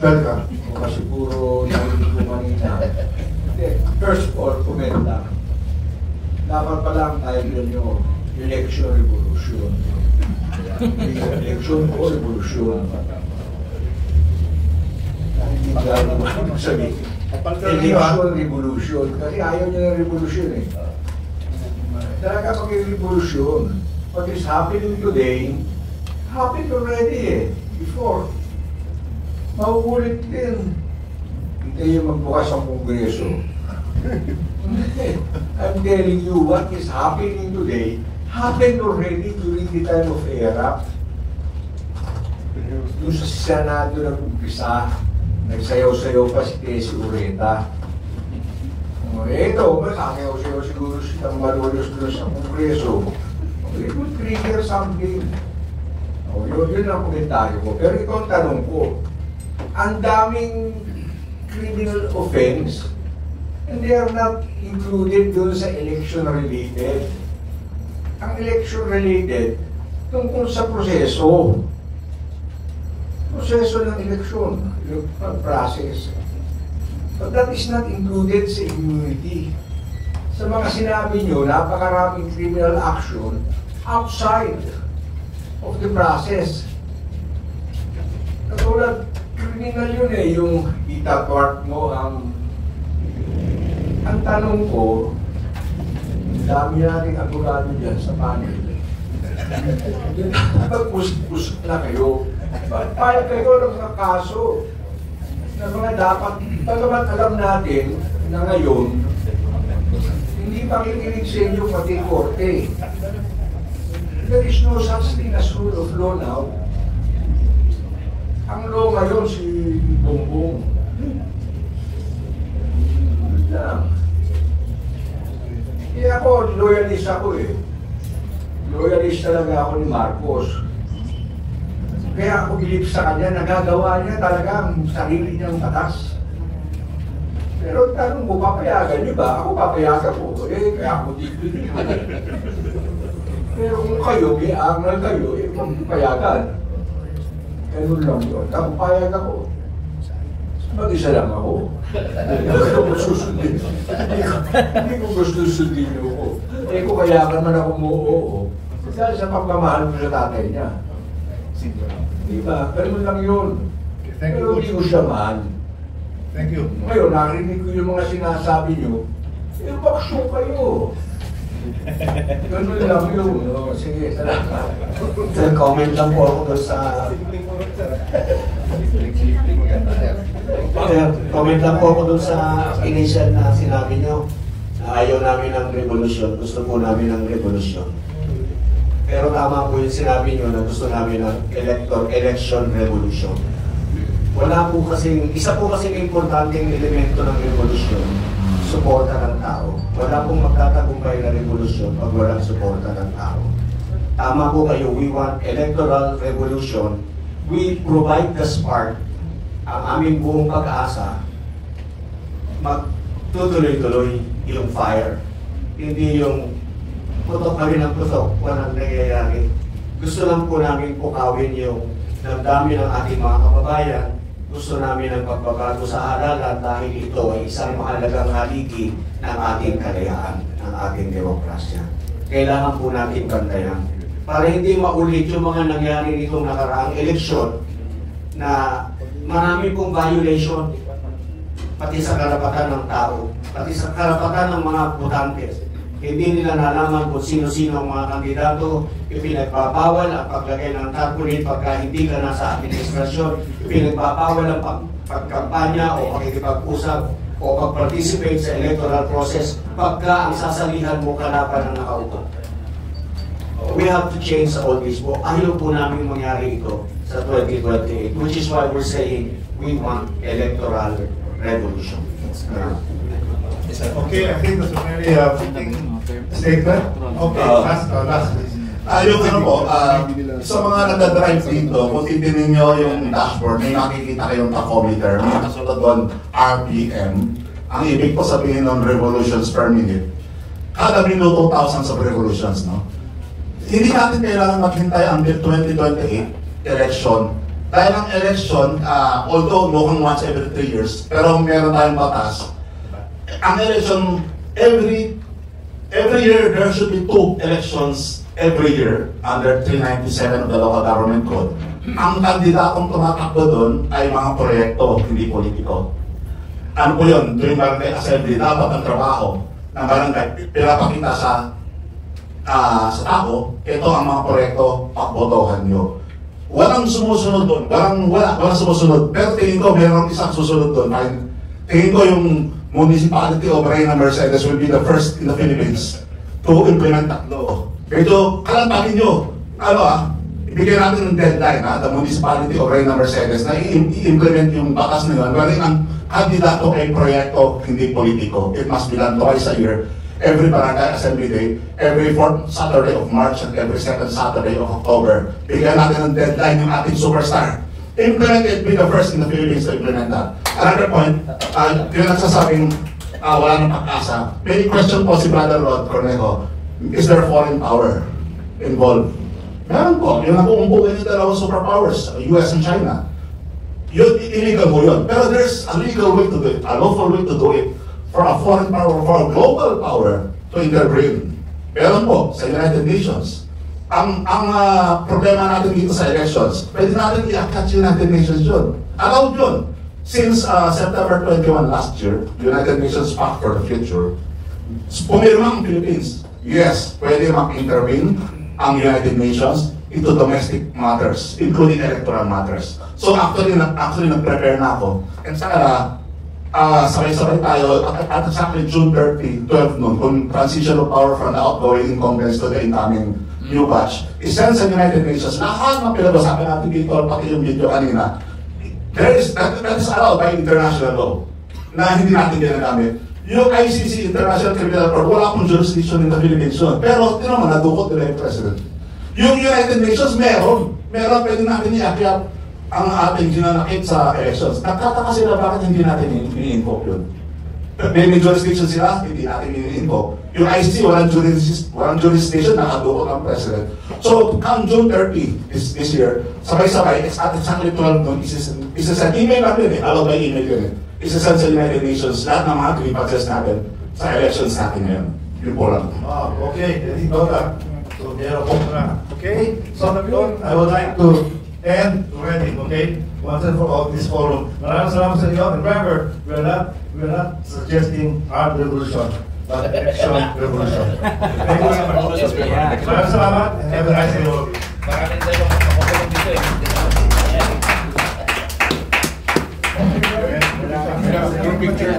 Welcome. Kasi puro narinig ko kanina. First of all, comment lang. Dapat pala ang title nyo, Election Revolution. Election o Revolution. Hindi gano'n mo sabihin. Election Revolution. Kasi ayaw nyo ng revolution eh. Talaga pag yung revolution, what is happening today, happened already eh, before. Mauulit din. Hindi yung magbukas ang Kongreso. I'm telling you, what is happening today happened already during the time of ERA. Doon sa Senado nag-umpisa, nagsayaw-sayaw pa si Tessie Ureta. Ito, sasayaw-sayaw siguro siyang Malolos doon sa Kongreso. It would trigger something. Yun ang komentaryo ko. Pero ito ang tanong ko. Ang daming criminal offense and they are not included doon sa election-related. Ang election-related, tungkol sa proseso. Proseso ng eleksyon, process. But that is not included sa immunity. Sa mga sinabi nyo, napakaraming criminal action outside of the process. Katulad, criminal yun eh, yung itatwart mo ang tanong ko, dami nating abogado dyan sa panel. Pag-usap na kayo, payag kayo ng mga kaso na mga dapat, pagkamat alam natin na ngayon, hindi pakikinig sa inyo pati korte. There is no such thing as rule of law now. Ang law ngayon si Bongbong. Kaya ako, loyalist ako eh. Loyalist talaga ako ni Marcos. Kaya ako bilib sa kanya, nagagawa niya talaga ang sarili niyang batas. Pero tanong mo, papayagan niyo ba? Ako papayagan ko. Eh, kaya ako dito. Pero kung kayo, may angal kayo, eh, papayagan. Ganun lang yun. Kapapayag ako. Mag-isa lang ako. Hindi ko susundin. Hindi ko gusto susundin niyo ako. Eh kung kayakan man ako oo. Dahil sa pagmamahal mo sa tatay niya. Diba? Ganun lang yun. Pero hindi ko siya mahal. Thank you. Ngayon, narinig ko yung mga sinasabi niyo. Eh, baksyo kayo. Ganun lang yun. Sige, salamat. Comment lang po ako doon sa... Comment lang po ako doon sa initial na sinabi nyo na ayaw namin ng revolusyon, gusto po namin ng revolusyon. Pero tama po yung sinabi nyo na gusto namin ng election revolution. Wala po kasing, isa po kasing importanteng elemento ng revolusyon, suporta ng tao. Wala pong magtatagumpay na revolusyon pag walang suporta ng tao. Tama po kayo, we want electoral revolution. We provide the spark. Ang aming buong pag-asa, magtutuloy-tuloy yung fire. Hindi yung putok kami ng putok, walang nangyayari. Gusto lang po namin pukawin yung damdamin ng ating mga kababayan. Gusto namin ng pagbabago sa halalan dahil ito ay isang mahalagang haligi ng ating kalayaan, ng ating demokrasya. Kailangan po natin bantayan. Para hindi maulit yung mga nangyari nitong nakaraang eleksyon na marami pong violation pati sa karapatan ng tao, pati sa karapatan ng mga botante. Hindi nila nalaman kung sino-sino ang mga kandidato, ipinagbabawal ang paglagay ng tarpaulin pagka hindi ka nasa administrasyon, ipinagbabawal ang pagkampanya o pakikipag-usap o pag-participate sa electoral process pagka ang sasalihan mo kalaban ng nakaupo. We have to change all this po. Ayaw po namin mangyari ito sa 2028, which is why we're saying we want electoral revolution. Okay, I think that's a very fitting statement. Okay, last please. Yung ano po, sa mga nagdadrive dito, kung titignan nyo yung dashboard, may nakikita kayong tachometer, may nasulat doon RPM. Ang ibig po sabihin ng revolutions per minute. Kada minuto, thousands of revolutions, no? Hindi natin kailangan maghintay until 2028 election dahil ang election, although mukhang once every 3 years, pero meron tayong batas, ang election, every year there should be 2 elections every year under 397 of the Local Government Code. Ang kandidatong tumatakbo doon ay mga proyekto, hindi politiko. Ano po yun? Tuwing barangay assembly, dapat ang trabaho ng barangay pinapakita sa tao, ito ang mga proyekto, pakbotohan nyo. Walang sumusunod doon, walang sumusunod. Pero tingin ko, mayroong isang susunod doon. Tingin ko yung municipality of Reyna Mercedes will be the first in the Philippines to implement that law. Medyo kalantangin nyo, ibigay natin ng deadline, the municipality of Reyna Mercedes, na i-implement yung batas na yun, wherein ang kandidato ay proyekto, hindi politiko. It must be done twice a year. Every barangay assembly day, every 4th Saturday of March, and every 2nd Saturday of October. Bigyan natin ng deadline yung ating superstar. Implement it, be the first in the Philippines to implement that. Another point, yung nagsasabing wala nang pag-asa. May question po si Brother Rod Cornejo, is there foreign power involved? Meron po, yung nakuumpukin yung dalawang superpowers, US and China. Yun, illegal po yun. Pero there's a legal way to do it, a lawful way to do it. For a foreign power, for a global power to intervene. Meron po sa United Nations. Ang problema natin dito sa elections, pwede natin i-attach United Nations yun. Allowed yun. Since September 21 last year, United Nations Pact for the Future, pumirma ang Philippines. Yes, pwede mag-intervene ang United Nations into domestic matters, including electoral matters. So actually nag-prepare na ako. And sana, sabay-sabay tayo at exactly June 30, 12 noon, kung transition of power from the outgoing incumbents to the incoming new batch, isend sa United Nations, lahat ng pinag-usapan natin dito, pati yung video kanina, that is allowed by international law, na hindi natin ginagamit. Yung ICC, International Criminal Court, wala pong jurisdiction in the Philippines yun. Pero, naman, nadukot nila yung President. Yung United Nations, meron, pwede natin i-akyat ang ating ginanakit sa elections. Nagtataka sila bakit hindi natin i-invoke yun. May jurisdiction sila, hindi natin i-invoke. Yung ICC, walang jurisdiction, nakadukot ang President. So, come June 30 this year, sabay-sabay, at exactly 12 noon, isasend email natin allowed by email yun isasend sa United Nations lahat ng mga grievances natin sa elections natin ngayon. Yun po lang. Okay, so there are okay, so I would like to end already, okay? Once and for all, this forum. Maraming salamat sa inyo. And remember, we're not suggesting armed revolution, but action revolution. Thank you very much. Maraming salamat and have a nice day. Maraming salamat dito eh. Your picture.